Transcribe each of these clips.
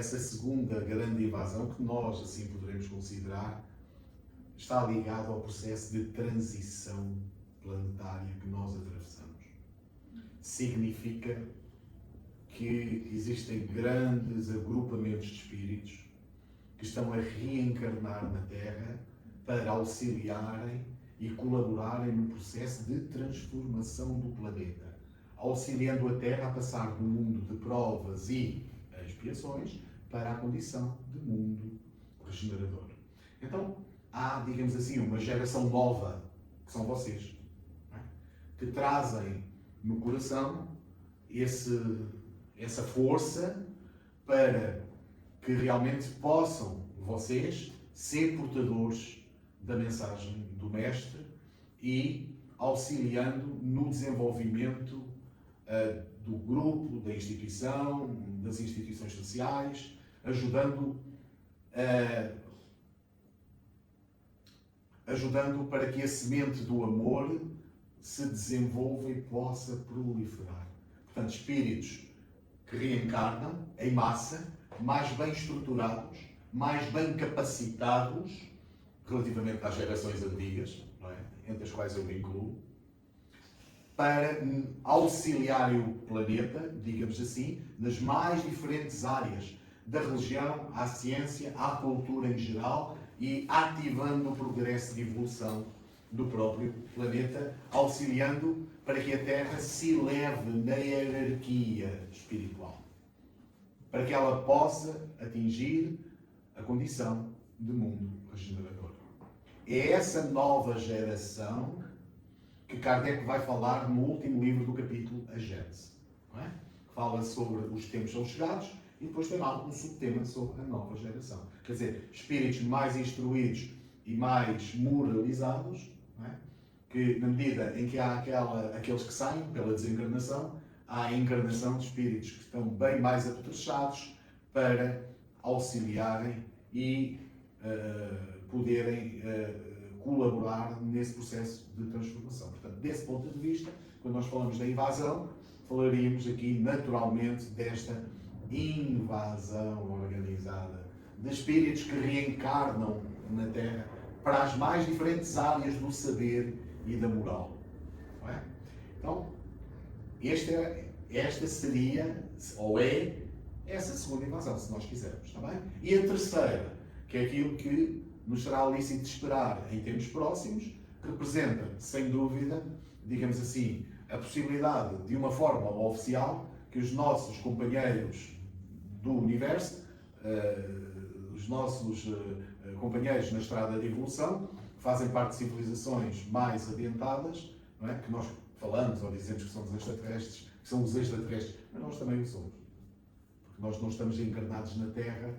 essa segunda grande invasão, que nós assim poderemos considerar, está ligada ao processo de transição planetária que nós atravessamos. Significa que existem grandes agrupamentos de espíritos que estão a reencarnar na Terra para auxiliarem e colaborarem no processo de transformação do planeta, auxiliando a Terra a passar do mundo de provas e expiações para a condição de mundo regenerador. Então, há, digamos assim, uma geração nova, que são vocês, não é? Que trazem no coração essa força para que realmente possam vocês ser portadores da mensagem do Mestre e auxiliando no desenvolvimento do grupo, da instituição, das instituições sociais, ajudando para que a semente do amor se desenvolva e possa proliferar. Portanto, espíritos que reencarnam em massa, mais bem estruturados, mais bem capacitados, relativamente às gerações antigas, não é? Entre as quais eu me incluo, para auxiliarem o planeta, digamos assim, nas mais diferentes áreas, da religião à ciência, à cultura em geral, e ativando o progresso de evolução do próprio planeta, auxiliando para que a Terra se eleve na hierarquia espiritual, para que ela possa atingir a condição de mundo regenerador. É essa nova geração que Kardec vai falar no último livro do capítulo, A Gênese, não é? Que fala sobre os tempos são chegados e depois tem lá um subtema sobre a nova geração. Quer dizer, espíritos mais instruídos e mais moralizados, não é? Que na medida em que há aqueles que saem pela desencarnação, há a encarnação de espíritos que estão bem mais apetrechados para auxiliarem e poderem colaborar nesse processo de transformação. Portanto, desse ponto de vista, quando nós falamos da invasão, falaríamos aqui naturalmente desta invasão organizada de espíritos que reencarnam na Terra para as mais diferentes áreas do saber e da moral. Não é? Então, esta seria, ou é, essa segunda invasão, se nós quisermos, está bem? E a terceira, que é aquilo que nos será lícito esperar em tempos próximos, que representa, sem dúvida, digamos assim, a possibilidade de uma forma oficial que os nossos companheiros do universo, os nossos companheiros na estrada de evolução, que fazem parte de civilizações mais adiantadas, não é? Que nós falamos ou dizemos que somos extraterrestres, que são os extraterrestres, mas nós também o somos. Porque nós não estamos encarnados na Terra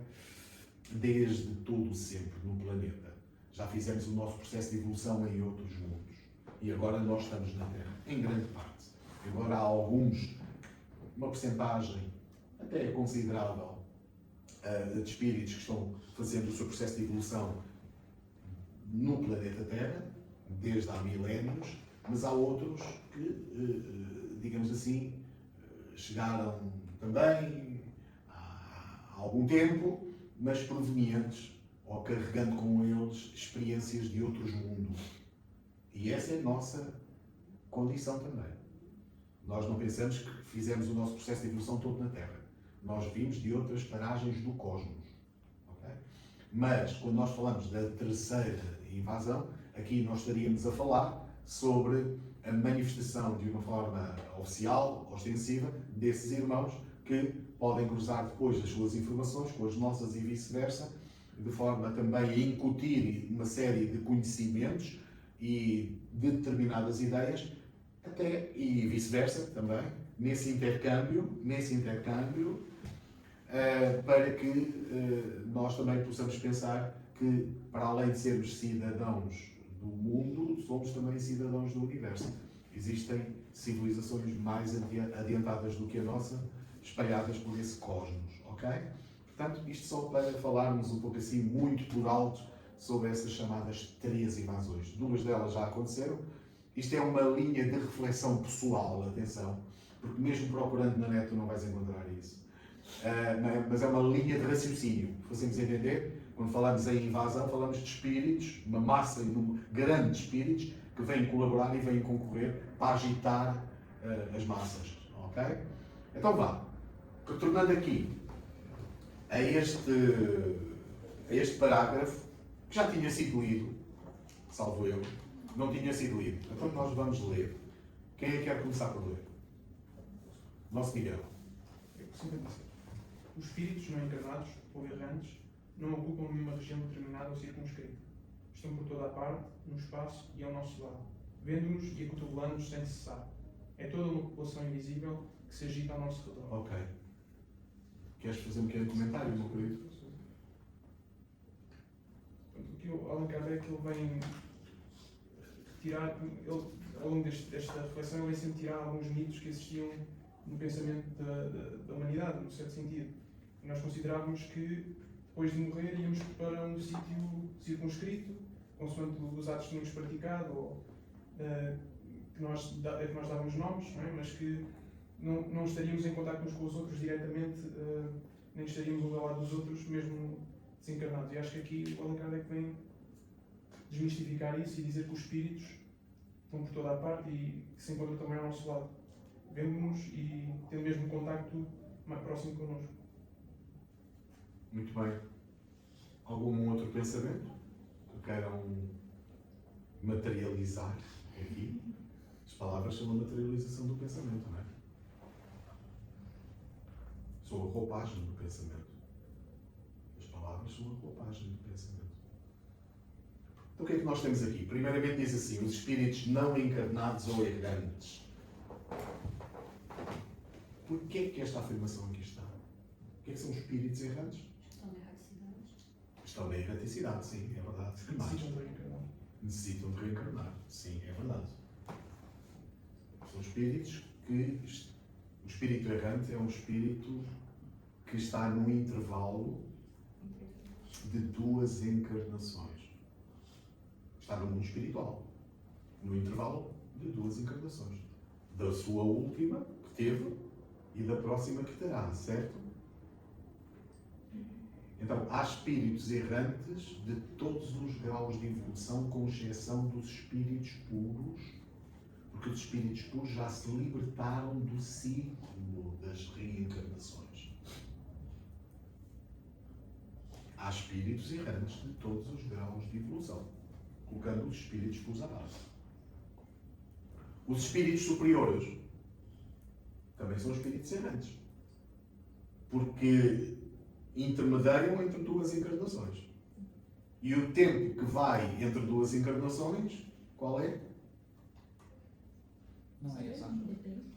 desde todo sempre no planeta. Já fizemos o nosso processo de evolução em outros mundos. E agora nós estamos na Terra, em grande parte. Agora há alguns, uma percentagem até considerável de espíritos que estão fazendo o seu processo de evolução no planeta Terra, desde há milénios, mas há outros que, digamos assim, chegaram também há algum tempo, mas provenientes ou carregando com eles experiências de outros mundos. E essa é a nossa condição também. Nós não pensamos que fizemos o nosso processo de evolução todo na Terra. Nós vimos de outras paragens do cosmos. Okay? Mas, quando nós falamos da terceira invasão, aqui nós estaríamos a falar sobre a manifestação de uma forma oficial, ostensiva, desses irmãos que podem cruzar depois as suas informações com as nossas e vice-versa, de forma também a incutir uma série de conhecimentos e de determinadas ideias, até e vice-versa também, nesse intercâmbio, para que nós também possamos pensar que, para além de sermos cidadãos do mundo, somos também cidadãos do universo. Existem civilizações mais adiantadas do que a nossa, espalhadas por esse cosmos, ok? Portanto, isto só para falarmos um pouco assim, muito por alto, sobre essas chamadas 3 invasões. 2 delas já aconteceram. Isto é uma linha de reflexão pessoal, atenção, porque mesmo procurando na net tu não vais encontrar isso. mas é uma linha de raciocínio. Fazemos entender? Quando falamos em invasão, falamos de espíritos, uma massa grande de espíritos que vêm colaborar e vêm concorrer para agitar as massas. Ok? Então vá. Retornando aqui a este parágrafo, que já tinha sido lido, salvo eu, não tinha sido lido. Então nós vamos ler. Quem é que quer começar por ler? Nosso Miguel. Os espíritos não encarnados ou errantes não ocupam nenhuma região determinada ou circunscrita. Estão por toda a parte, no espaço e ao nosso lado, vendo-nos e acotovelando-nos sem cessar. É toda uma população invisível que se agita ao nosso redor. Ok. Queres fazer um pequeno comentário, meu querido? O que o Allan Kardec ele vem retirar, ao longo desta reflexão, ele vem sempre tirar alguns mitos que existiam no pensamento da humanidade, no certo sentido. Nós considerávamos que depois de morrer íamos para um sítio circunscrito, consoante os atos que tínhamos praticado, ou que nós dávamos nomes, não é? Mas que não estaríamos em contato uns com os outros diretamente, nem estaríamos uns ao lado dos outros, mesmo desencarnados. E acho que aqui o Allan Kardec vem desmistificar isso e dizer que os espíritos estão por toda a parte e que se encontram também ao nosso lado, vendo-nos e tendo mesmo um contacto mais próximo connosco. Muito bem. Algum outro pensamento que queiram materializar aqui? As palavras são a materialização do pensamento, não é? São a roupagem do pensamento. As palavras são a roupagem do pensamento. Então o que é que nós temos aqui? Primeiramente diz assim, os espíritos não encarnados ou errantes. Porquê é que esta afirmação aqui está? O que é que são os espíritos errantes? Estão na erraticidade, sim, é verdade. Necessitam de reencarnar, sim, é verdade. São espíritos que... O espírito errante é um espírito que está num intervalo de 2 encarnações. Está no mundo espiritual. No intervalo de 2 encarnações. Da sua última, que teve, e da próxima que terá, certo? Então, há espíritos errantes de todos os graus de evolução, com exceção dos espíritos puros, porque os espíritos puros já se libertaram do ciclo das reencarnações. Há espíritos errantes de todos os graus de evolução, colocando os espíritos puros à parte. Os espíritos superiores também são espíritos errantes, porque intermediam entre 2 encarnações. E o tempo que vai entre 2 encarnações, qual é? Não é exato.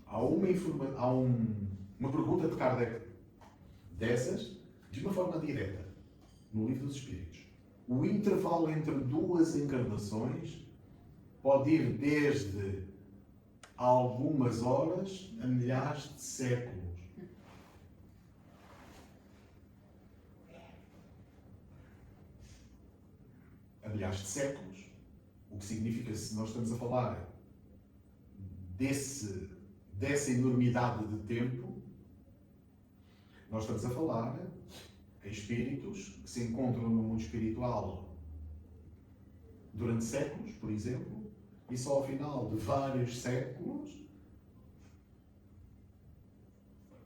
Há uma pergunta de Kardec dessas, de uma forma direta, no Livro dos Espíritos. O intervalo entre 2 encarnações pode ir desde algumas horas a milhares de séculos. A milhares de séculos. O que significa, se nós estamos a falar dessa enormidade de tempo, nós estamos a falar em espíritos que se encontram no mundo espiritual durante séculos, por exemplo, e só ao final de vários séculos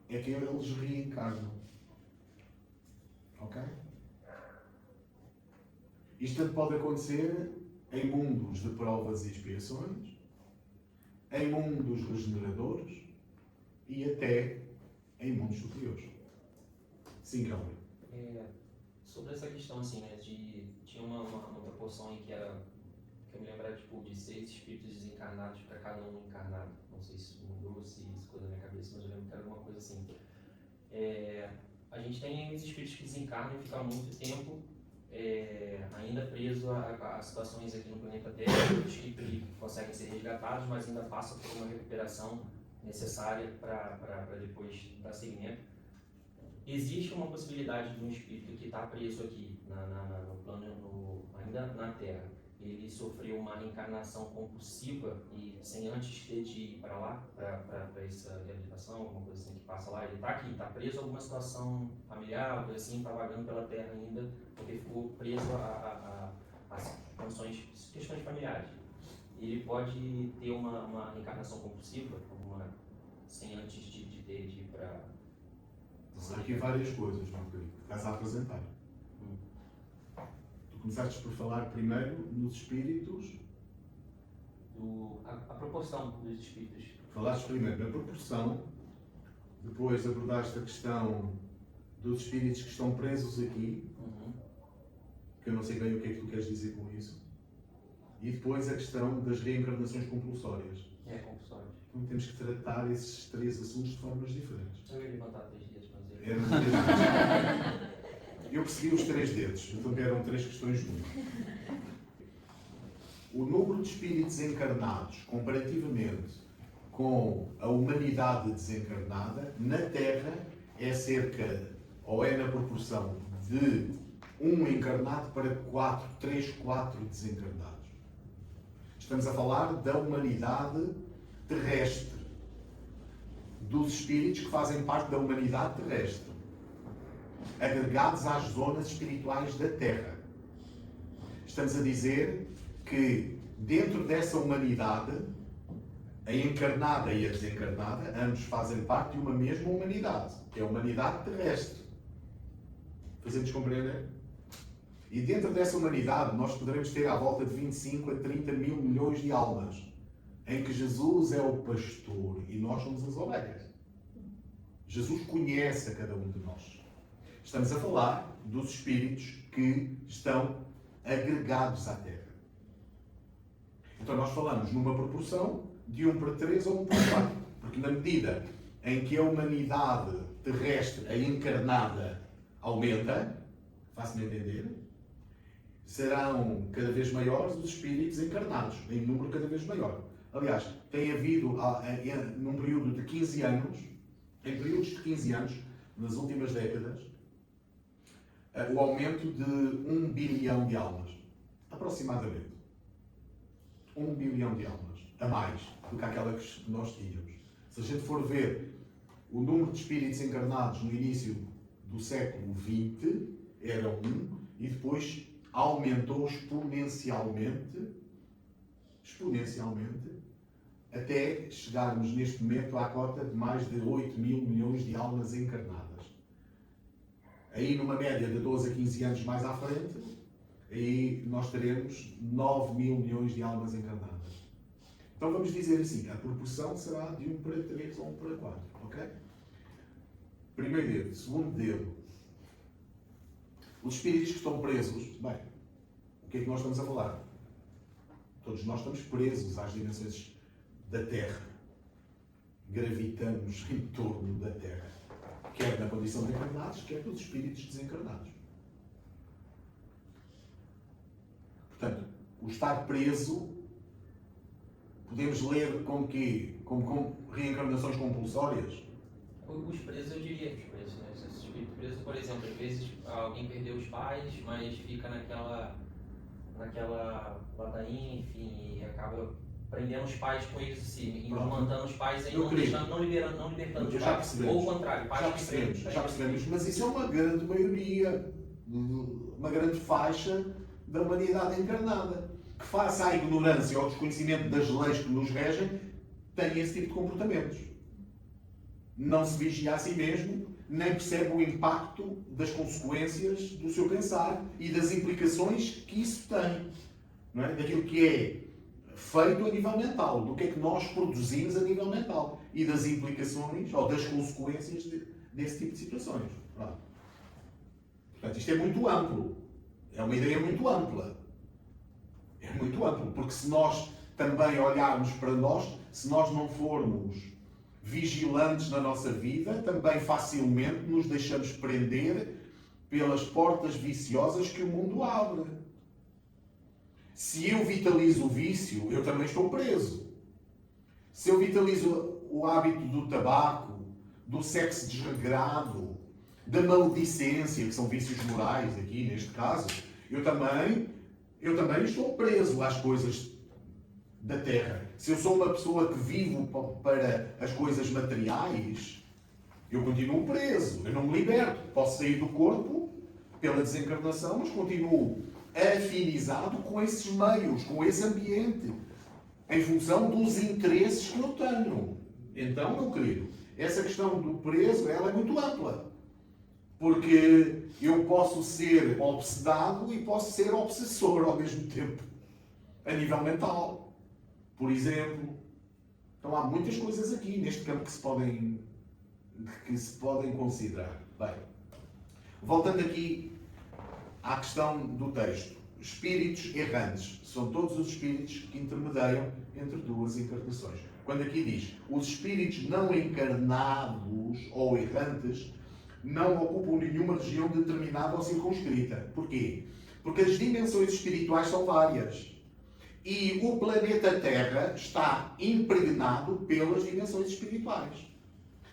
é que eles reencarnam. Ok? Isto tanto pode acontecer em mundos de provas e expiações, em mundos regeneradores e até em mundos superiores. Sim, Cláudio. Sobre essa questão, assim, né, tinha uma proporção aí que eu me lembro, era, tipo, de 6 espíritos desencarnados para cada um encarnado. Não sei se mudou, se isso ficou na minha cabeça, mas eu lembro que era alguma coisa assim. A gente tem os espíritos que desencarnam e ficam muito tempo ainda preso a situações aqui no planeta Terra, que conseguem ser resgatados, mas ainda passam por uma recuperação necessária para depois dar seguimento. Existe uma possibilidade de um espírito que está preso aqui no plano, ainda na Terra, ele sofreu uma reencarnação compulsiva e sem antes ter de ir para lá, para essa reabilitação, alguma coisa assim que passa lá, ele está aqui, está preso a alguma situação familiar, algo assim, está vagando pela Terra ainda, porque ficou preso às questões familiares. Ele pode ter uma reencarnação compulsiva, sem antes de ter de ir para... Há aqui várias coisas, meu querido, que estás a apresentar. Tu começaste por falar primeiro nos espíritos. A proporção dos espíritos. Falaste primeiro na proporção, depois abordaste a questão dos espíritos que estão presos aqui, que eu não sei bem o que é que tu queres dizer com isso, e depois a questão das reencarnações compulsórias. Compulsórias. Então temos que tratar esses três assuntos de formas diferentes. Eu ia levantar 3 dias, mas Eram 3 dedos. Eu percebi os 3 dedos, então eram 3 questões juntas. O número de espíritos encarnados, comparativamente com a humanidade desencarnada, na Terra é cerca, ou é na proporção de 1 encarnado para 3, 4 desencarnados. Estamos a falar da humanidade terrestre, dos espíritos que fazem parte da humanidade terrestre, agregados às zonas espirituais da Terra. Estamos a dizer que dentro dessa humanidade, a encarnada e a desencarnada, ambos fazem parte de uma mesma humanidade, que é a humanidade terrestre. Fazemos compreender? E dentro dessa humanidade nós poderemos ter à volta de 25 a 30 mil milhões de almas, em que Jesus é o pastor e nós somos as ovelhas. Jesus conhece a cada um de nós. Estamos a falar dos espíritos que estão agregados à Terra. Então nós falamos numa proporção de 1 para 3 ou 1 para 4, porque na medida em que a humanidade terrestre, a encarnada, aumenta, faço-me entender, serão cada vez maiores os espíritos encarnados, em número cada vez maior. Aliás, tem havido, num período de 15 anos, em períodos de 15 anos, nas últimas décadas, o aumento de 1 bilhão de almas, aproximadamente. 1 bilhão de almas, a mais do que aquela que nós tínhamos. Se a gente for ver o número de espíritos encarnados no início do século XX, era 1, e depois aumentou exponencialmente, até chegarmos neste momento à cota de mais de 8 mil milhões de almas encarnadas. Aí numa média de 12 a 15 anos mais à frente, aí nós teremos 9 mil milhões de almas encarnadas. Então vamos dizer assim, a proporção será de 1 para 3 ou 1 para 4, ok? Primeiro dedo, segundo dedo. Os espíritos que estão presos, bem, o que é que nós estamos a falar? Todos nós estamos presos às dimensões da Terra. Gravitamos em torno da Terra. Quer na condição de encarnados, quer dos espíritos desencarnados. Portanto, o estar preso, podemos ler como quê? Como reencarnações compulsórias? Os presos, eu diria os presos, né? Esse espírito preso, por exemplo, às vezes alguém perdeu os pais, mas fica naquela ladainha, enfim, e acaba prendendo os pais com eles assim, mantendo os pais aí, não libertando os pais, ou o contrário, pais já percebemos, mas isso é uma grande maioria, uma grande faixa da humanidade encarnada, que face à ignorância ou ao desconhecimento das leis que nos regem, tem esse tipo de comportamentos. Não se vigia a si mesmo, nem percebe o impacto das consequências do seu pensar e das implicações que isso tem, não é? Daquilo que é feito a nível mental, do que é que nós produzimos a nível mental e das implicações ou das consequências desse tipo de situações. Portanto, isto é muito amplo. É uma ideia muito ampla. É muito amplo, porque se nós também olharmos para nós, se nós não formos vigilantes na nossa vida, também facilmente nos deixamos prender pelas portas viciosas que o mundo abre. Se eu vitalizo o vício, eu também estou preso. Se eu vitalizo o hábito do tabaco, do sexo desregrado, da maledicência, que são vícios morais aqui neste caso, eu também eu também estou preso às coisas da terra. Se eu sou uma pessoa que vivo para as coisas materiais, eu continuo preso, eu não me liberto. Posso sair do corpo pela desencarnação, mas continuo afinizado com esses meios, com esse ambiente, em função dos interesses que eu tenho. Então, meu querido, essa questão do preso, ela é muito ampla. Porque eu posso ser obsedado e posso ser obsessor ao mesmo tempo, a nível mental, por exemplo. Então há muitas coisas aqui neste campo que se podem considerar. Bem, voltando aqui à questão do texto. Espíritos errantes são todos os espíritos que intermediam entre duas encarnações. Quando aqui diz os espíritos não encarnados ou errantes não ocupam nenhuma região determinada ou circunscrita. Porquê? Porque as dimensões espirituais são várias. E o planeta Terra está impregnado pelas dimensões espirituais.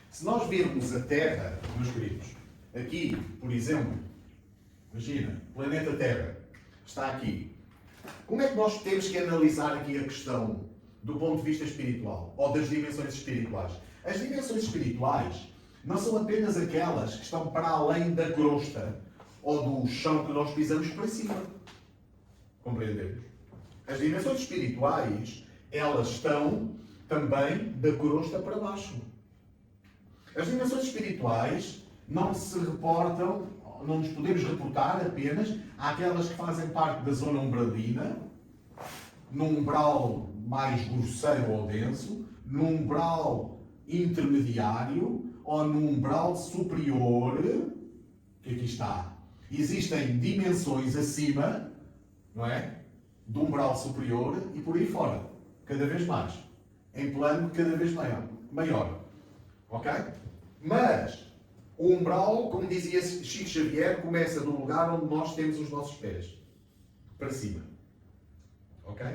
Se nós virmos a Terra, meus queridos, aqui, por exemplo, imagina, o planeta Terra está aqui. Como é que nós temos que analisar aqui a questão do ponto de vista espiritual, ou das dimensões espirituais? As dimensões espirituais não são apenas aquelas que estão para além da crosta ou do chão que nós pisamos para cima. Compreendemos? As dimensões espirituais, elas estão também da crosta para baixo. As dimensões espirituais não se reportam, não nos podemos reportar apenas àquelas que fazem parte da zona umbralina, num umbral mais grosseiro ou denso, num umbral intermediário ou num umbral superior, que aqui está. Existem dimensões acima, não é? Do umbral superior e por aí fora. Cada vez mais. Em plano cada vez maior. Ok? Mas o umbral, como dizia Chico Xavier, começa do lugar onde nós temos os nossos pés. Para cima. Ok?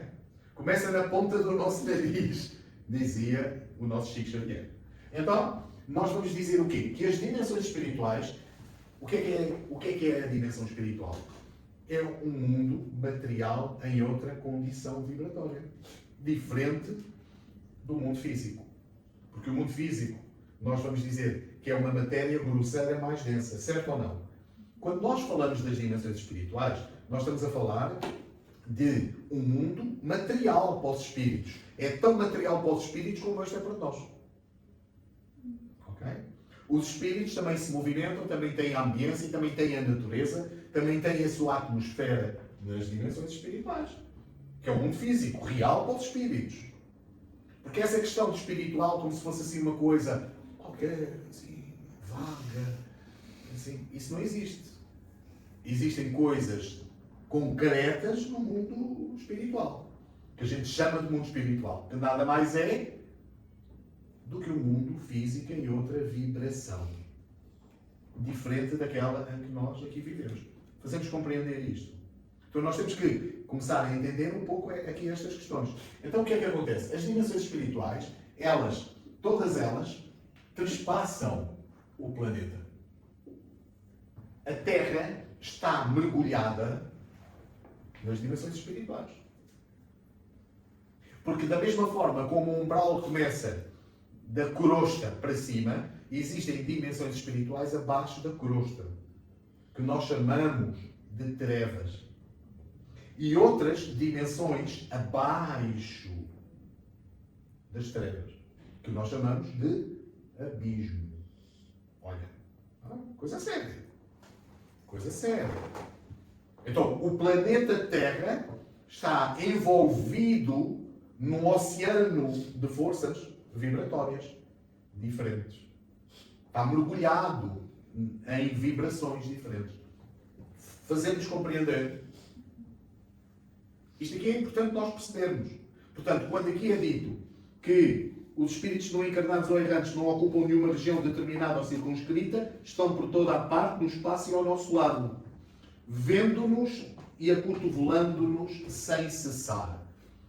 Começa na ponta do nosso nariz, dizia o nosso Chico Xavier. Então, nós vamos dizer o quê? Que as dimensões espirituais, o que é a dimensão espiritual? É um mundo material em outra condição vibratória. Diferente do mundo físico. Porque o mundo físico, nós vamos dizer que é uma matéria grosseira mais densa. Certo ou não? Quando nós falamos das dimensões espirituais, nós estamos a falar de um mundo material para os espíritos. É tão material para os espíritos como este é para nós. Ok? Os espíritos também se movimentam, também têm a ambiência, também têm a natureza, também têm a sua atmosfera nas dimensões espirituais. Que é o mundo físico, real para os espíritos. Porque essa questão do espiritual, como se fosse assim uma coisa qualquer, assim, vaga, assim, isso não existe. Existem coisas concretas no mundo espiritual, que a gente chama de mundo espiritual, que nada mais é do que um mundo físico em outra vibração, diferente daquela em que nós aqui vivemos. Fazemos compreender isto. Então nós temos que começar a entender um pouco aqui estas questões. Então o que é que acontece? As dimensões espirituais, todas elas, trespassam o planeta. A Terra está mergulhada nas dimensões espirituais. Porque da mesma forma como o umbral começa da crosta para cima, existem dimensões espirituais abaixo da crosta, que nós chamamos de trevas. E outras dimensões abaixo das trevas, que nós chamamos de abismo. Olha, coisa séria. Coisa séria. Então, o planeta Terra está envolvido num oceano de forças vibratórias diferentes. Está mergulhado em vibrações diferentes. Fazemos compreender. Isto aqui é importante nós percebermos. Portanto, quando aqui é dito que os espíritos não encarnados ou errantes não ocupam nenhuma região determinada ou circunscrita, estão por toda a parte no espaço e ao nosso lado, vendo-nos e acotovelando-nos sem cessar.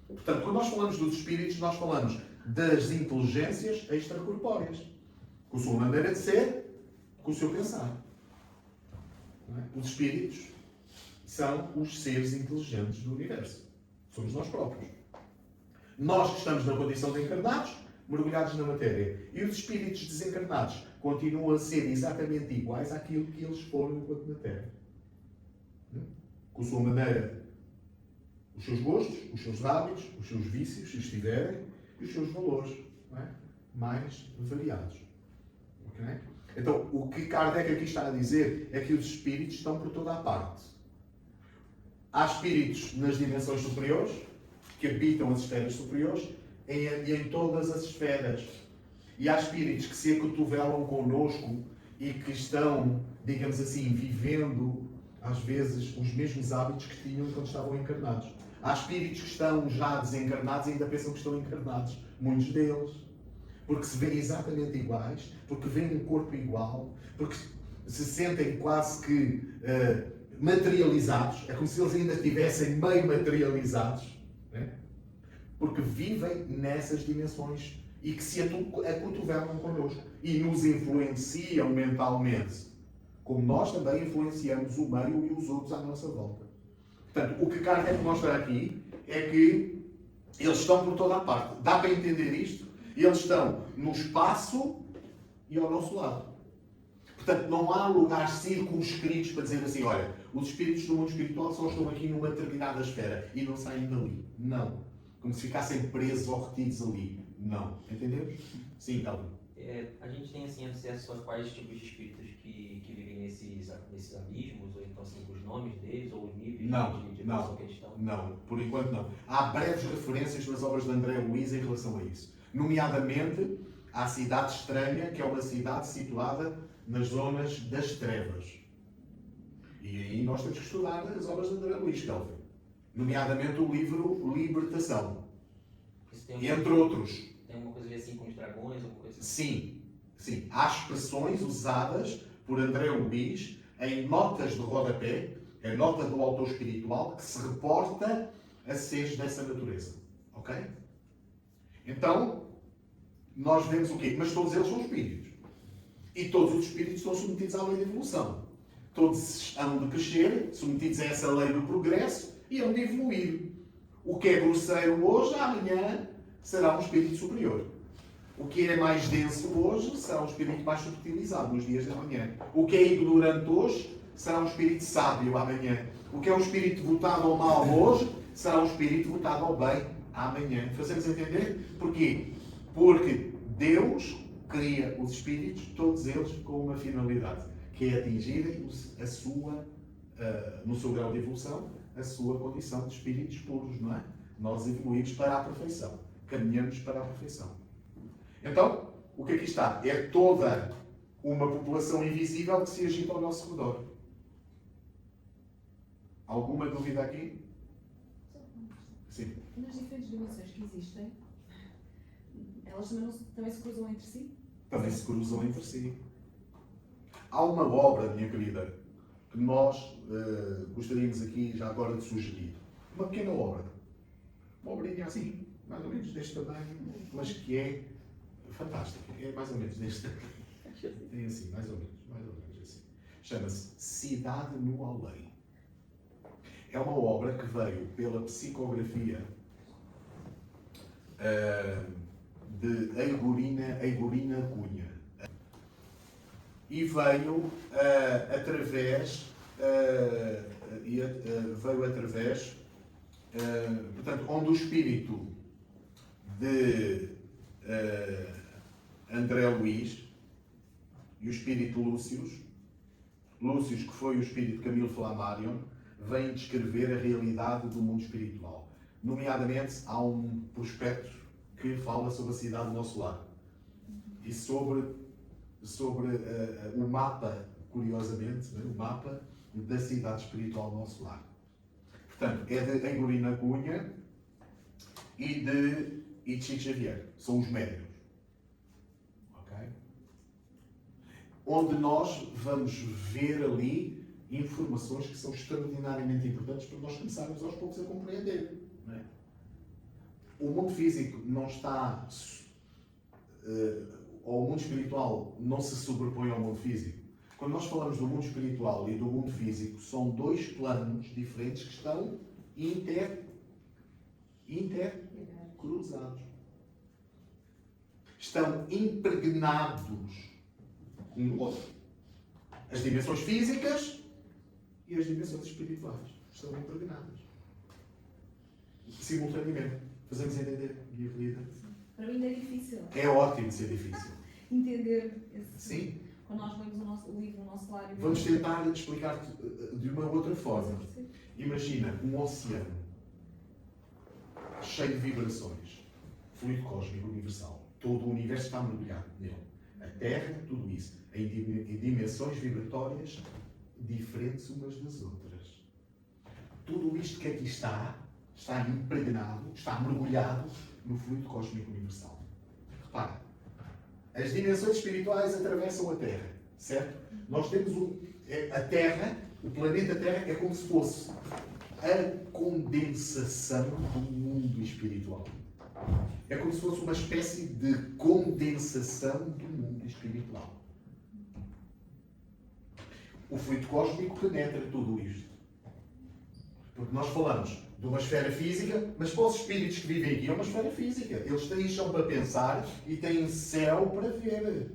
Portanto, quando nós falamos dos espíritos, nós falamos das inteligências extracorpóreas, com a sua maneira de ser, com o seu pensar. Os espíritos são os seres inteligentes do universo. Somos nós próprios. Nós que estamos na condição de encarnados, mergulhados na matéria. E os espíritos desencarnados continuam a ser exatamente iguais àquilo que eles foram enquanto matéria. Com a sua maneira, os seus gostos, os seus hábitos, os seus vícios, se os tiverem, e os seus valores, não é? Mais variados. Okay? Então, o que Kardec aqui está a dizer é que os espíritos estão por toda a parte. Há espíritos nas dimensões superiores, que habitam as esferas superiores, e em todas as esferas. E há espíritos que se acotovelam connosco e que estão, digamos assim, vivendo, às vezes, os mesmos hábitos que tinham quando estavam encarnados. Há espíritos que estão já desencarnados e ainda pensam que estão encarnados. Muitos deles. Porque se veem exatamente iguais, porque veem um corpo igual, porque se sentem quase que materializados. É como se eles ainda estivessem meio materializados. Né? Porque vivem nessas dimensões e que se acotovelam connosco e nos influenciam mentalmente, como nós também influenciamos o meio e os outros à nossa volta. Portanto, o que Kardec mostra aqui é que eles estão por toda a parte. Dá para entender isto? Eles estão no espaço e ao nosso lado. Portanto, não há lugares circunscritos para dizer assim, olha, os espíritos do mundo espiritual só estão aqui numa determinada esfera e não saem dali. Não. Como se ficassem presos ou retidos ali. Não. Entendemos? Sim, Calvin. A gente tem assim, acesso a quais tipos de espíritos que vivem nesses abismos, ou então assim, os nomes deles, ou os níveis de evolução que eles estão? Não, por enquanto não. Há breves referências nas obras de André Luiz em relação a isso. Nomeadamente, à cidade estranha, que é uma cidade situada nas zonas das trevas. E aí nós temos que estudar as obras de André Luiz, Calvin. Nomeadamente o livro Libertação. Entre outros. Tem alguma coisa a ver assim com os dragões? Alguma coisa assim? Sim, sim. Há expressões usadas por André Luiz em notas de rodapé, a nota do autor espiritual, que se reporta a seres dessa natureza. Ok? Então, nós vemos o quê? Mas todos eles são espíritos. E todos os espíritos estão submetidos à lei da evolução. Todos hão de crescer, submetidos a essa lei do progresso, e hão de evoluir. O que é grosseiro hoje, amanhã será um espírito superior. O que é mais denso hoje será um espírito mais subtilizado nos dias de amanhã. O que é ignorante hoje será um espírito sábio amanhã. O que é um espírito votado ao mal hoje será um espírito votado ao bem amanhã. Fazemos entender? Porquê? Porque Deus cria os espíritos, todos eles, com uma finalidade, que é atingirem a sua, no seu grau de evolução, a sua condição de espíritos puros, não é? Nós evoluímos para a perfeição. Caminhamos para a perfeição. Então, o que aqui está? É toda uma população invisível que se agita ao nosso redor. Alguma dúvida aqui? Sim. Nas diferentes dimensões que existem, elas também se cruzam entre si? Também se cruzam entre si. Há uma obra, minha querida, que nós gostaríamos aqui já agora de sugerir. Uma pequena obra. Uma obrinha assim, mais ou menos deste tamanho, mas que é fantástica. É mais ou menos deste tamanho. É assim, mais ou menos assim. Chama-se Cidade no Além. É uma obra que veio pela psicografia de Eigorina Cunha. E veio através, portanto, onde o espírito de André Luiz e o espírito Lúcius, que foi o espírito de Camilo Flammarion, vem descrever a realidade do mundo espiritual. Nomeadamente, há um prospecto que fala sobre a cidade do nosso lar e sobre o mapa, curiosamente, o mapa da cidade espiritual do nosso lar. Portanto, é de Eigorina Cunha e de Chico Xavier. São os médiuns. Okay? Onde nós vamos ver ali informações que são extraordinariamente importantes para nós começarmos aos poucos a compreender. Não é? O mundo físico não está... ou o mundo espiritual não se sobrepõe ao mundo físico. Quando nós falamos do mundo espiritual e do mundo físico, são dois planos diferentes que estão intercruzados. Estão impregnados um no outro. As dimensões físicas e as dimensões espirituais estão impregnadas. Simultaneamente. Fazemos entender, minha querida? Para mim ainda é difícil É ótimo ser difícil. entender esse. Sim. Quando nós lemos o livro, o nosso lar. Vamos tentar explicar-te de uma outra forma. Imagina um oceano cheio de vibrações, fluido cósmico universal. Todo o universo está mergulhado nele. A Terra, tudo isso, em dimensões vibratórias diferentes umas das outras. Tudo isto que aqui está impregnado, está mergulhado no fluido cósmico universal. Repara, as dimensões espirituais atravessam a Terra, certo? Nós temos a Terra, o planeta Terra é como se fosse a condensação do mundo espiritual. É como se fosse uma espécie de condensação do mundo espiritual. O fluido cósmico penetra tudo isto. Porque nós falamos de uma esfera física, mas para os espíritos que vivem aqui é uma esfera física. Eles têm chão para pensar e têm céu para ver.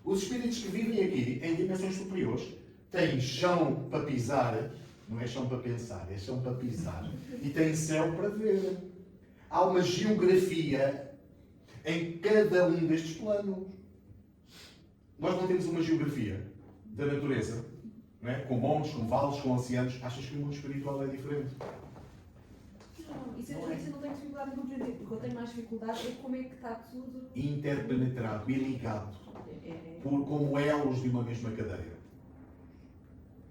Os espíritos que vivem aqui em dimensões superiores têm chão para pisar, não é chão para pensar, é chão para pisar, e têm céu para ver. Há uma geografia em cada um destes planos. Nós não temos uma geografia da natureza, não é? Com montes, com vales, com oceanos. Achas que o mundo espiritual é diferente? Não, isso eu não tenho dificuldade em compreender. O que eu tenho mais dificuldade é como é que está tudo. Interpenetrado e ligado como elos de uma mesma cadeia.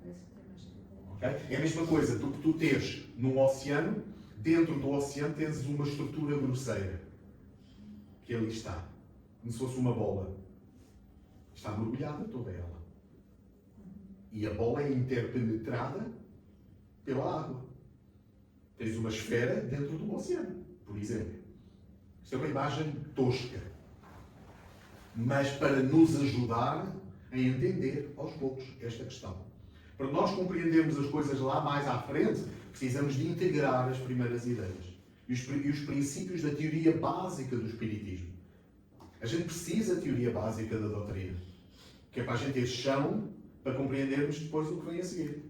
Parece que tem mais dificuldade. Okay? É a mesma coisa do que tu teres num oceano. Dentro do oceano tens uma estrutura grosseira que ali está, como se fosse uma bola. Está mergulhada toda ela. E a bola é interpenetrada pela água. Tens uma esfera dentro do oceano, por exemplo. Isto é uma imagem tosca, mas para nos ajudar a entender aos poucos esta questão. Para nós compreendermos as coisas lá mais à frente, precisamos de integrar as primeiras ideias e os princípios da teoria básica do Espiritismo. A gente precisa da teoria básica da doutrina, que é para a gente ter chão para compreendermos depois o que vem a seguir.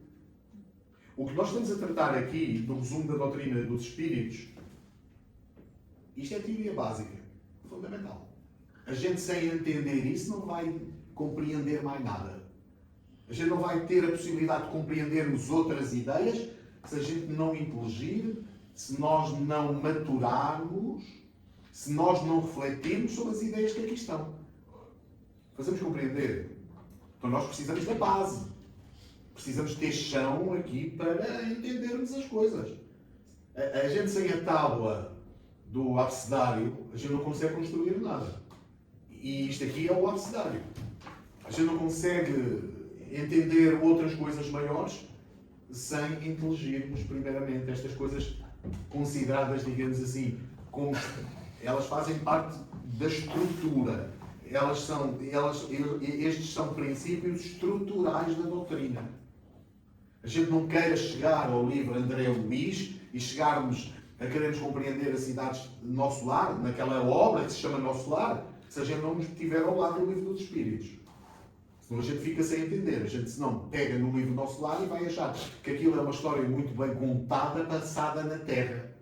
O que nós estamos a tratar aqui, do resumo da doutrina dos Espíritos, isto é teoria básica, fundamental. A gente sem entender isso não vai compreender mais nada. A gente não vai ter a possibilidade de compreendermos outras ideias se a gente não inteligir, se nós não maturarmos, se nós não refletirmos sobre as ideias que aqui estão. Fazemos compreender? Então nós precisamos da base. Precisamos ter chão aqui para entendermos as coisas. A gente sem a tábua do abecedário, a gente não consegue construir nada. E isto aqui é o abecedário. A gente não consegue entender outras coisas maiores sem inteligirmos primeiramente estas coisas consideradas, digamos assim, como elas fazem parte da estrutura. Estes são princípios estruturais da doutrina. A gente não queira chegar ao livro André Luiz e chegarmos a querermos compreender as cidades do nosso lar, naquela obra que se chama Nosso Lar, se a gente não nos tiver ao lado do livro dos Espíritos. Senão a gente fica sem entender. A gente senão pega no livro Nosso Lar e vai achar que aquilo é uma história muito bem contada, passada na Terra.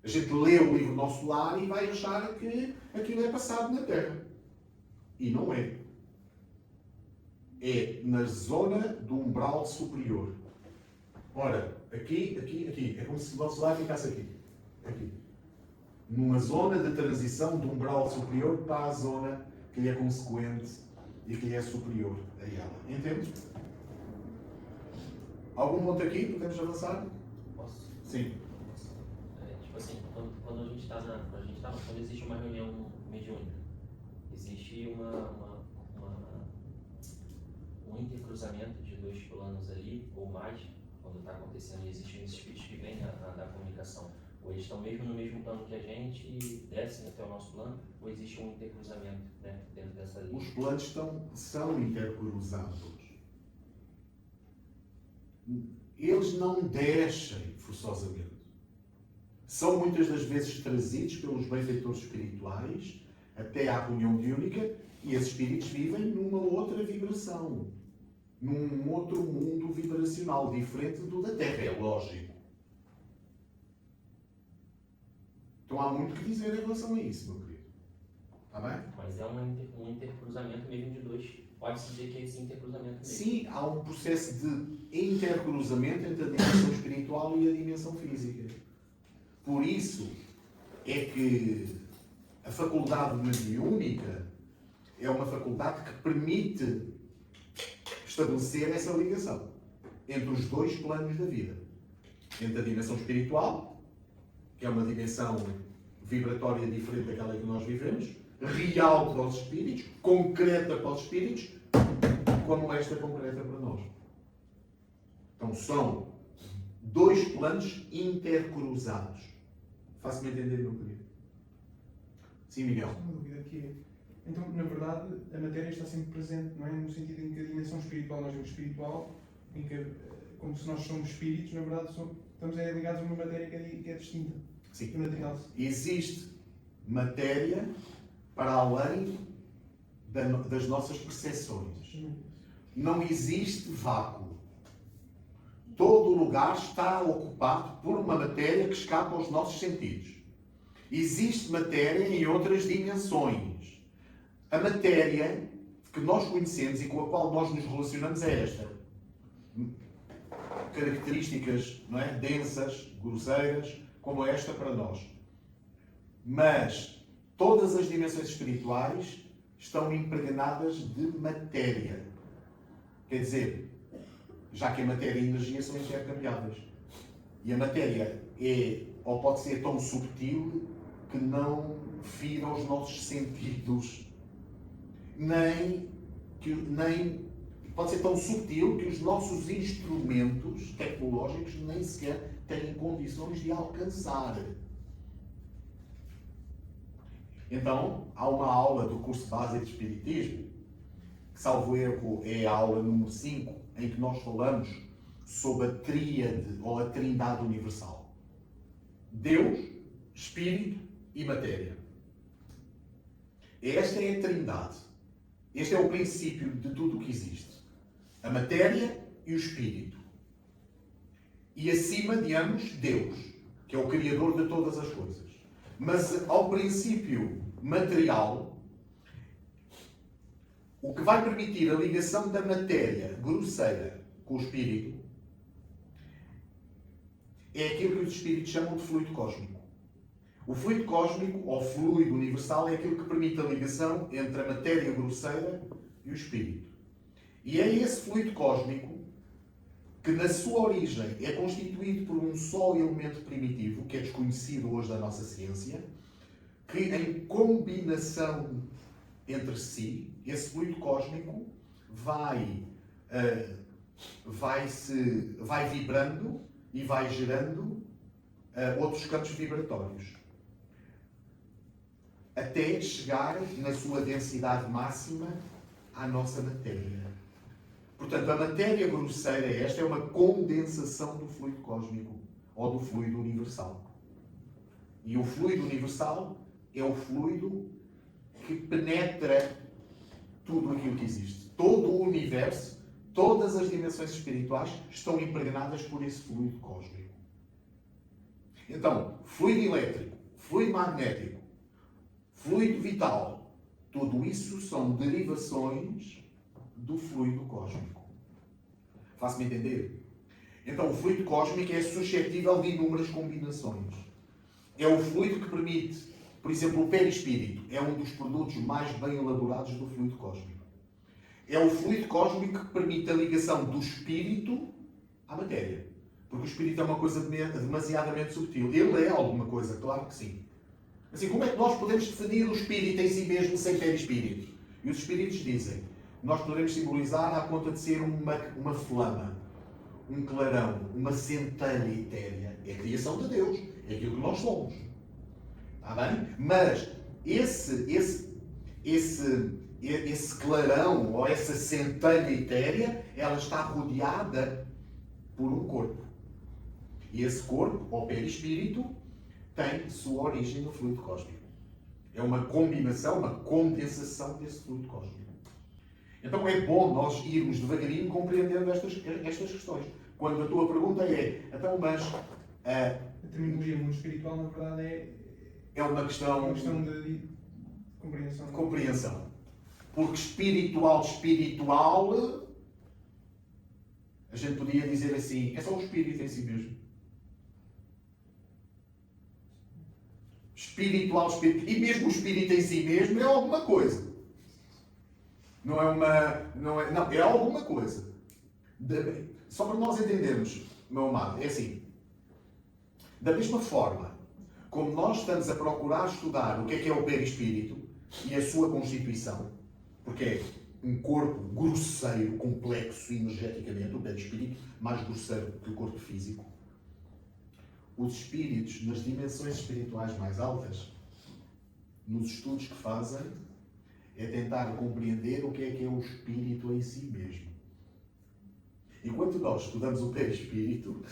A gente lê o livro Nosso Lar e vai achar que aquilo é passado na Terra. E não é. É na zona do umbral superior. Ora, aqui. É como se o Nosso Lar ficasse aqui. Numa zona de transição do umbral superior para a zona que lhe é consequente e que lhe é superior a ela. Entende? Algum ponto aqui? Podemos avançar? Posso? Sim. Tipo assim, quando a gente está quando existe uma reunião mediúnica, existe um intercruzamento de dois planos ali, ou mais, quando está acontecendo, e existem os espíritos que vêm da comunicação Ou eles estão mesmo no mesmo plano que a gente e descem até o nosso plano? Ou existe um intercruzamento, né, dentro dessa linha? Os planos são intercruzados. Eles não descem forçosamente. São muitas das vezes trazidos pelos benfeitores espirituais até à comunhão diúnica e esses espíritos vivem numa outra vibração, num outro mundo vibracional, diferente do da Terra, é lógico. Então há muito que dizer em relação a isso, meu querido. Está bem? Mas é um intercruzamento mesmo de dois. Pode-se dizer que é esse intercruzamento mesmo. Sim, há um processo de intercruzamento entre a dimensão espiritual e a dimensão física. Por isso é que a faculdade mediúnica é uma faculdade que permite estabelecer essa ligação entre os dois planos da vida. Entre a dimensão espiritual, que é uma dimensão vibratória diferente daquela que nós vivemos, real para os espíritos, concreta para os espíritos, como esta é concreta para nós. Então são dois planos intercruzados. Faço-me entender, meu querido? Sim, Miguel. Uma dúvida que é, então, na verdade, a matéria está sempre presente, não é? No sentido em que a dimensão espiritual, nós vemos espiritual, em que, como se nós somos espíritos, na verdade, estamos ligados a uma matéria que é distinta. Sim. Material. Existe matéria para além das nossas percepções. Não existe vácuo. Todo lugar está ocupado por uma matéria que escapa aos nossos sentidos. Existe matéria em outras dimensões. A matéria que nós conhecemos e com a qual nós nos relacionamos é esta. Características, não é? Densas, grosseiras, como esta para nós. Mas todas as dimensões espirituais estão impregnadas de matéria. Quer dizer, já que a matéria e a energia são intercambiáveis. E a matéria é, ou pode ser tão subtil que não fira os nossos sentidos, nem pode ser tão subtil que os nossos instrumentos tecnológicos nem sequer têm condições de alcançar. Então, há uma aula do curso básico de Espiritismo, que, salvo erro, é a aula número 5, em que nós falamos sobre a tríade ou a trindade universal. Deus, Espírito e Matéria. Esta é a trindade. Este é o princípio de tudo o que existe. A matéria e o Espírito. E acima de ambos, Deus, que é o Criador de todas as coisas. Mas ao princípio material, o que vai permitir a ligação da matéria grosseira com o Espírito é aquilo que os Espíritos chamam de fluido cósmico. O fluido cósmico, ou fluido universal, é aquilo que permite a ligação entre a matéria grosseira e o Espírito. E é esse fluido cósmico que, na sua origem, é constituído por um só elemento primitivo, que é desconhecido hoje da nossa ciência, que, em combinação entre si, esse fluido cósmico vai vibrando e vai gerando outros campos vibratórios, até chegar na sua densidade máxima à nossa matéria. Portanto, a matéria grosseira esta é uma condensação do fluido cósmico ou do fluido universal. E o fluido universal é o fluido que penetra tudo aquilo que existe. Todo o universo, todas as dimensões espirituais estão impregnadas por esse fluido cósmico. Então, fluido elétrico, fluido magnético, fluido vital, tudo isso são derivações do fluido cósmico. Faço-me entender? Então, o fluido cósmico é suscetível de inúmeras combinações. É o fluido que permite, por exemplo, o perispírito é um dos produtos mais bem elaborados do fluido cósmico. É o fluido cósmico que permite a ligação do espírito à matéria. Porque o espírito é uma coisa demasiadamente subtil. Ele é alguma coisa, claro que sim. Assim, como é que nós podemos definir o espírito em si mesmo sem perispírito? E os espíritos dizem, nós podemos simbolizar à conta de ser uma flama, um clarão, uma centelha etérea. É a criação de Deus. é aquilo que nós somos. Está bem? Mas esse clarão ou essa centelha etérea, ela está rodeada por um corpo. E esse corpo, ou perispírito, tem sua origem no fluido cósmico. É uma combinação, uma condensação desse fluido cósmico. Então é bom nós irmos devagarinho compreendendo estas questões. Quando a tua pergunta é, então, mas A terminologia mundo espiritual, na verdade, é uma questão de compreensão. de compreensão. Porque espiritual, a gente podia dizer assim, é só o espírito em si mesmo. Espiritual, e mesmo o espírito em si mesmo é alguma coisa. Não, é alguma coisa. Só para nós entendermos, meu amado, é assim. Da mesma forma como nós estamos a procurar estudar o que é o perispírito e a sua constituição, porque é um corpo grosseiro, complexo energeticamente, o perispírito, mais grosseiro que o corpo físico. Os espíritos, nas dimensões espirituais mais altas, nos estudos que fazem, é tentar compreender o que é o espírito em si mesmo. Enquanto nós estudamos o perispírito,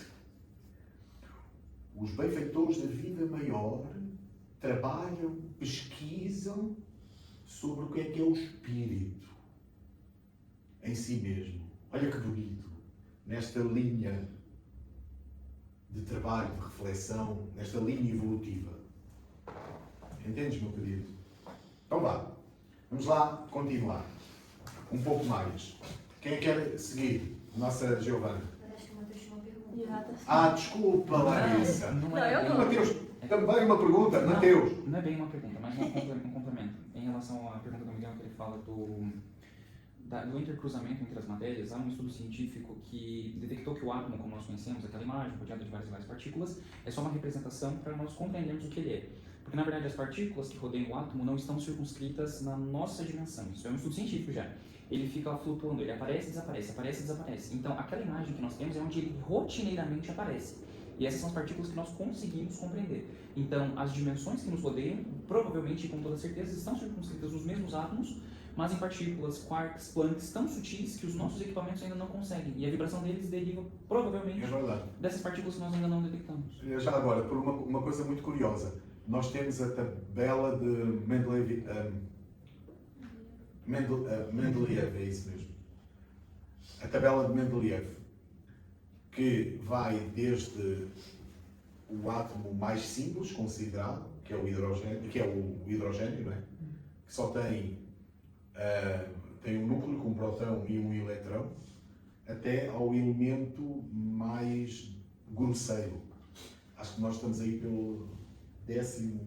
os benfeitores da vida maior trabalham, pesquisam sobre o que é o espírito em si mesmo. Olha que bonito, nesta linha de trabalho, de reflexão, nesta linha evolutiva. Entendes, meu querido? Então vá, vamos lá continuar. Um pouco mais. Quem quer seguir? Nossa Giovana. Acho que o Matheus tinha uma pergunta. Desculpa, Larissa. Não Não, é eu bem, não. Mateus, também uma pergunta, Não. Mateus. não é bem uma pergunta, mas um complemento. Em relação à pergunta do Miguel, que ele fala do intercruzamento entre as matérias, há um estudo científico que detectou que o átomo, como nós conhecemos, aquela imagem rodeada de várias partículas, é só uma representação para nós compreendermos o que ele é. Porque, na verdade, as partículas que rodeiam o átomo não estão circunscritas na nossa dimensão. Isso é um estudo científico já. Ele fica flutuando, ele aparece e desaparece, aparece e desaparece. Então, aquela imagem que nós temos é onde ele rotineiramente aparece. E essas são as partículas que nós conseguimos compreender. Então, as dimensões que nos rodeiam, provavelmente e com toda certeza, estão circunscritas nos mesmos átomos, mas em partículas, quarks, Plancks, tão sutis que os nossos equipamentos ainda não conseguem. E a vibração deles deriva, provavelmente, É verdade. dessas partículas que nós ainda não detectamos. Já agora, por uma coisa muito curiosa, nós temos a tabela de Mendeleev, é isso mesmo. A tabela de Mendeleev, que vai desde o átomo mais simples considerado, que é o hidrogênio, não é? Que só tem um núcleo com um próton e um eletrão, até ao elemento mais grosseiro. Acho que nós estamos aí pelo 17º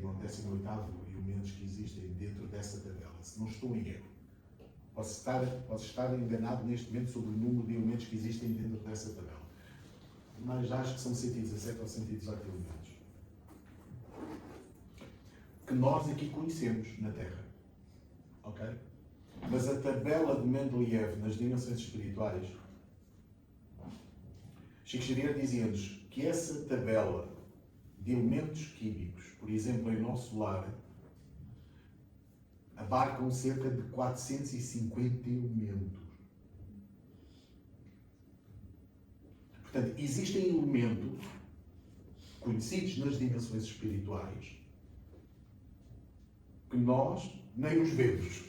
ou 18º elementos que existem dentro dessa tabela, se não estou em erro. Posso estar enganado neste momento sobre o número de elementos que existem dentro dessa tabela. Mas acho que são 117 ou 118 elementos. Que nós aqui conhecemos na Terra. Ok? Mas a tabela de Mendeleev nas dimensões espirituais, Chico Xavier dizia-nos que essa tabela de elementos químicos, por exemplo, em nosso lar, abarcam cerca de 450 elementos. Portanto, existem elementos conhecidos nas dimensões espirituais que nós nem os vemos,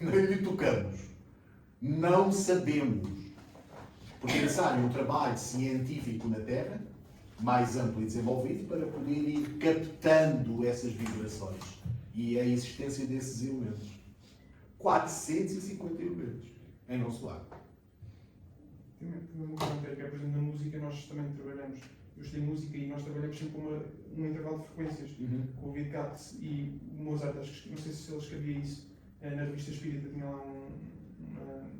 nem lhe tocamos, não sabemos. Porque é necessário um trabalho científico na Terra, mais amplo e desenvolvido, para poder ir captando essas vibrações e a existência desses elementos. 450 elementos em nosso lar. Também uma pergunta que é, por exemplo, na música nós também trabalhamos. Eu estudei música e nós trabalhamos sempre com um intervalo de frequências, com o Vidcat e o Mozart, acho que não sei se ele escrevia isso na revista Espírita, tinha lá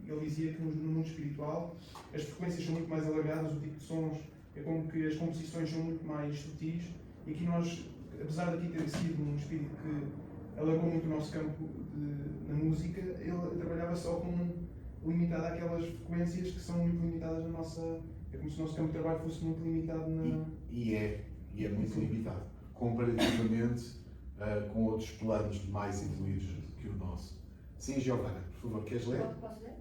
ele dizia que no mundo espiritual as frequências são muito mais alargadas, o tipo de sons, é como que as composições são muito mais sutis, e aqui nós, apesar de aqui ter sido um espírito que alargou muito o nosso campo na música, ele trabalhava só com limitado àquelas frequências que são muito limitadas na nossa É como se o nosso campo de trabalho fosse muito limitado na. E é muito limitado, comparativamente com outros planos mais evoluídos que o nosso. Sim, Giovana, por favor, queres ler? Posso ler?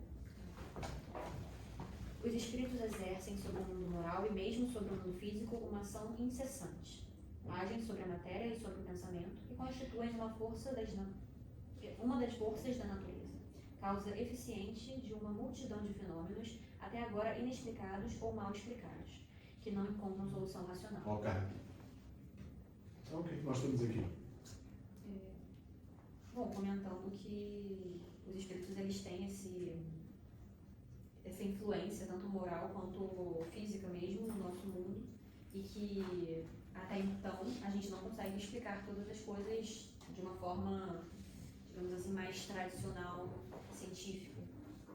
Os espíritos exercem sobre o mundo moral e mesmo sobre o mundo físico uma ação incessante. Agem sobre a matéria e sobre o pensamento e constituem uma das forças da natureza, causa eficiente de uma multidão de fenômenos até agora inexplicados ou mal explicados, que não encontram solução racional. Ok. Então, o que é que nós temos aqui? Bom, comentando que os espíritos eles têm essa influência, tanto moral quanto física mesmo, no nosso mundo, e que até então a gente não consegue explicar todas as coisas de uma forma, digamos assim, mais tradicional, científica,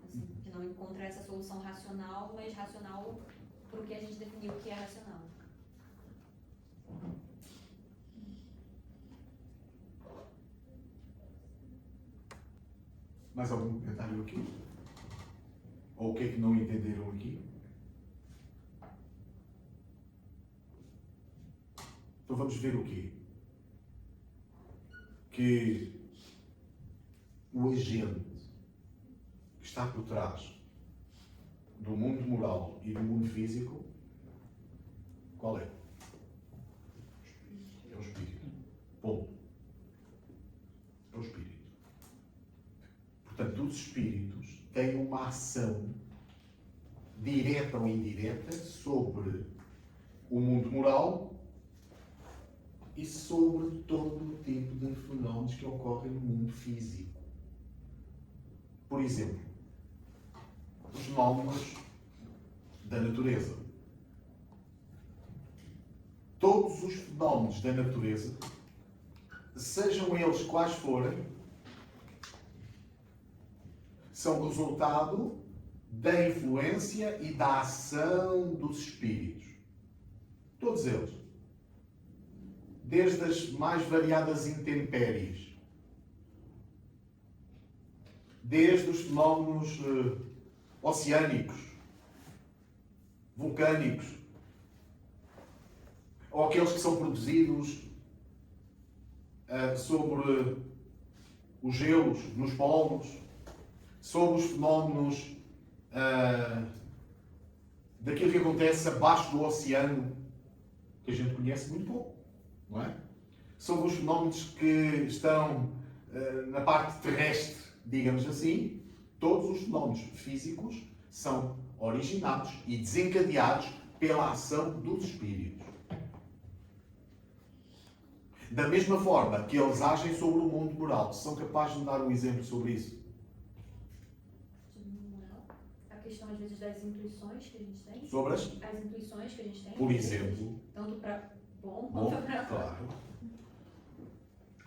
assim, que não encontra essa solução racional, mas racional para o que a gente definiu que é racional. Mais algum comentário aqui? Ou o que é que não entenderam aqui? Então vamos ver o quê? Que o agente que está por trás do mundo moral e do mundo físico, qual é? É o espírito. Ponto. É o espírito. Portanto, os espíritos têm uma ação direta ou indireta sobre o mundo moral e sobre todo o tipo de fenómenos que ocorrem no mundo físico. Por exemplo, os fenómenos da natureza. Todos os fenómenos da natureza, sejam eles quais forem, são resultado da influência e da ação dos espíritos. Todos eles. Desde as mais variadas intempéries, desde os fenómenos oceânicos, vulcânicos, ou aqueles que são produzidos sobre os gelos nos polos, sobre os fenómenos daquilo que acontece abaixo do oceano, que a gente conhece muito pouco, não é? Sobre os fenómenos que estão na parte terrestre, digamos assim. Todos os fenómenos físicos são originados e desencadeados pela ação dos espíritos. Da mesma forma que eles agem sobre o mundo moral. São capazes de me dar um exemplo sobre isso? A questão, às vezes, das intuições que a gente tem. Sobre as intuições que a gente tem. Por exemplo. Tanto para bom Bom, quanto para claro.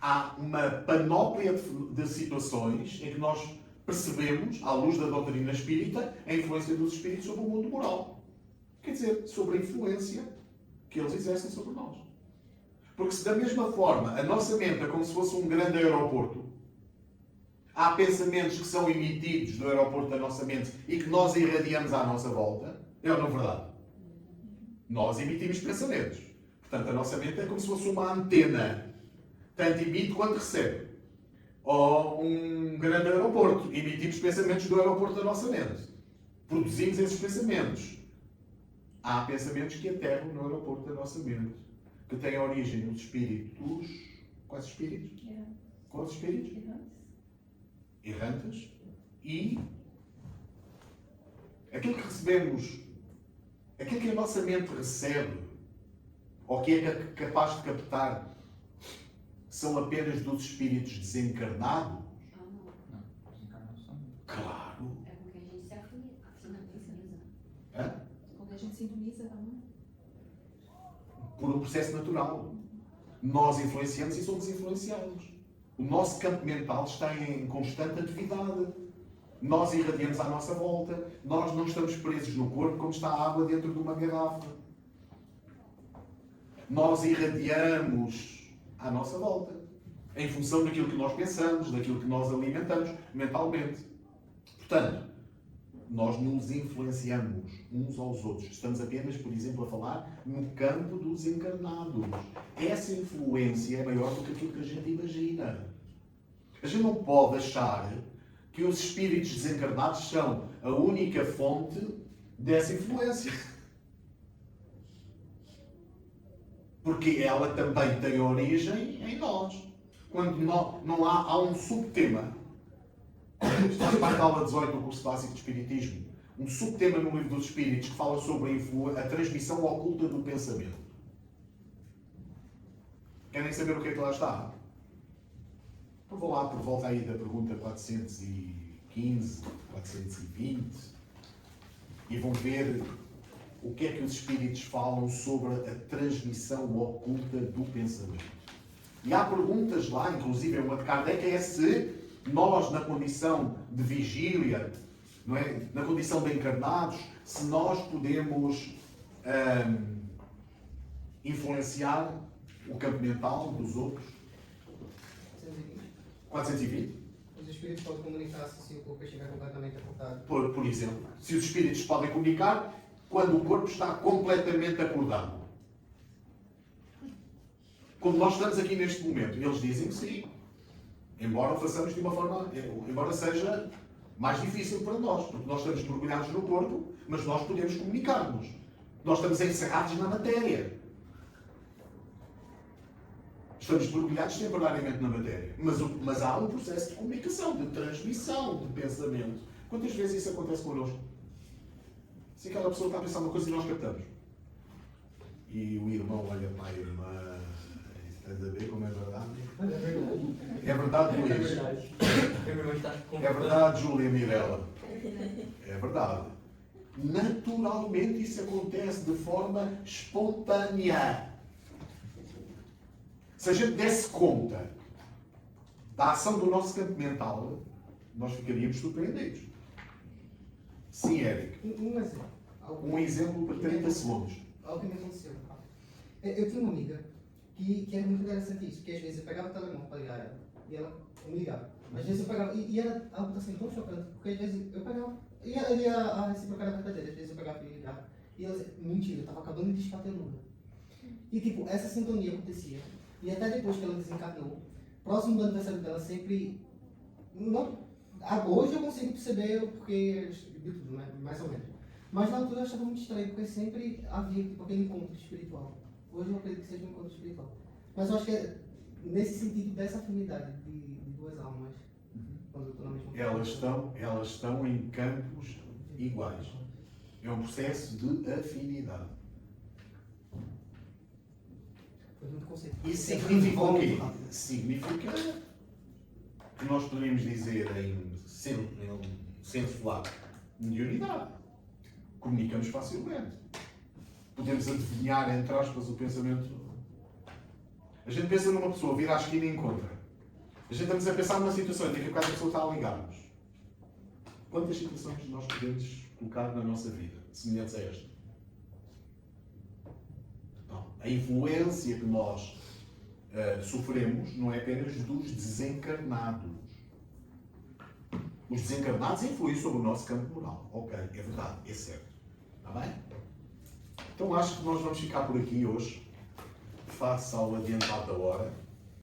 Há uma panóplia de situações em que nós percebemos, à luz da doutrina espírita, a influência dos espíritos sobre o mundo moral. Quer dizer, sobre a influência que eles exercem sobre nós. Porque se da mesma forma a nossa mente é como se fosse um grande aeroporto, há pensamentos que são emitidos do aeroporto da nossa mente e que nós irradiamos à nossa volta, é ou não verdade? Nós emitimos pensamentos. Portanto, a nossa mente é como se fosse uma antena. Tanto emite quanto recebe. Ou um grande aeroporto. Emitimos pensamentos do aeroporto da nossa mente. Produzimos esses pensamentos. Há pensamentos que aterram no aeroporto da nossa mente, que têm origem nos espíritos. Quais espíritos? Quais espíritos? Errantes. E aquilo que recebemos, aquilo que a nossa mente recebe, ou que é capaz de captar, são apenas dos espíritos desencarnados? Não, desencarnados são. Claro. É com quem a gente se sintoniza. Hã? Quando a gente sintoniza, não. Por um processo natural. Nós influenciamos e somos influenciados. O nosso campo mental está em constante atividade. Nós irradiamos à nossa volta. Nós não estamos presos no corpo como está a água dentro de uma garrafa. Nós irradiamos à nossa volta, em função daquilo que nós pensamos, daquilo que nós alimentamos mentalmente. Portanto, Nós nos influenciamos uns aos outros. Estamos apenas, por exemplo, a falar no campo dos encarnados. Essa influência é maior do que aquilo que a gente imagina. A gente não pode achar que os espíritos desencarnados são a única fonte dessa influência. Porque ela também tem origem em nós. Quando não há um subtema. Isto faz parte da aula 18 do curso básico de Espiritismo. Um subtema no livro dos Espíritos que fala sobre a transmissão oculta do pensamento. Querem saber o que é que lá está? Então vou lá por volta aí da pergunta 415, 420 e vão ver o que é que os Espíritos falam sobre a transmissão oculta do pensamento. E há perguntas lá, inclusive uma de Kardec, é se nós, na condição de vigília, não é? Na condição de encarnados, se nós podemos influenciar o campo mental dos outros. 420? Os espíritos podem comunicar-se se o corpo estiver completamente acordado. Por exemplo, se os espíritos podem comunicar quando o corpo está completamente acordado. Como nós estamos aqui neste momento, eles dizem que sim. Embora o façamos de uma forma, embora seja mais difícil para nós, porque nós estamos mergulhados no corpo, mas nós podemos comunicar-nos. Nós estamos encerrados na matéria. Estamos mergulhados temporariamente na matéria. Mas há um processo de comunicação, de transmissão de pensamento. Quantas vezes isso acontece connosco? Se aquela pessoa está a pensar uma coisa e nós captamos. E o irmão olha para a irmã. Estás a ver como é verdade? É verdade, Luís. É verdade, Júlia Mirella. É verdade. Naturalmente isso acontece de forma espontânea. Se a gente desse conta da ação do nosso campo mental, nós ficaríamos surpreendidos. Sim, Eric. Um exemplo. Um exemplo para 30 segundos. Algo que me aconteceu. Eu tinha uma amiga que era muito interessante isso, porque às vezes eu pegava o telemóvel para ligar ela e ela me ligava. Às vezes eu pegava, e era algo assim tão chocante, porque às vezes eu pegava, e a recíproca era verdadeira, às vezes eu pegava e ligava, e ela dizia, mentira, eu estava acabando de desfazer o número. E tipo, essa sintonia acontecia, e até depois que ela desencarnou, próximo do aniversário dela sempre, não, hoje eu consigo perceber porque de tudo, né? Mais ou menos. Mas na altura eu achava muito estranho, porque sempre havia tipo, aquele encontro espiritual. Hoje eu acredito que seja um encontro espiritual. Mas eu acho que é nesse sentido dessa afinidade de duas almas. Quando eu estou na mesma Elas estão em campos iguais. É um processo de afinidade. Foi muito conceito. Isso significa o quê? Significa que nós poderíamos dizer em senso lato, mediunidade. Comunicamos facilmente. Podemos adivinhar, entre aspas, o pensamento. A gente pensa numa pessoa, vira à esquina e encontra. A gente estamos a pensar numa situação, daqui a bocado a pessoa está a ligar-nos. Quantas situações nós podemos colocar na nossa vida, semelhantes a esta? Então, a influência que nós sofremos não é apenas dos desencarnados. Os desencarnados influem sobre o nosso campo moral. Ok, é verdade, é certo. Está bem? Então acho que nós vamos ficar por aqui hoje, face ao adiantado da hora.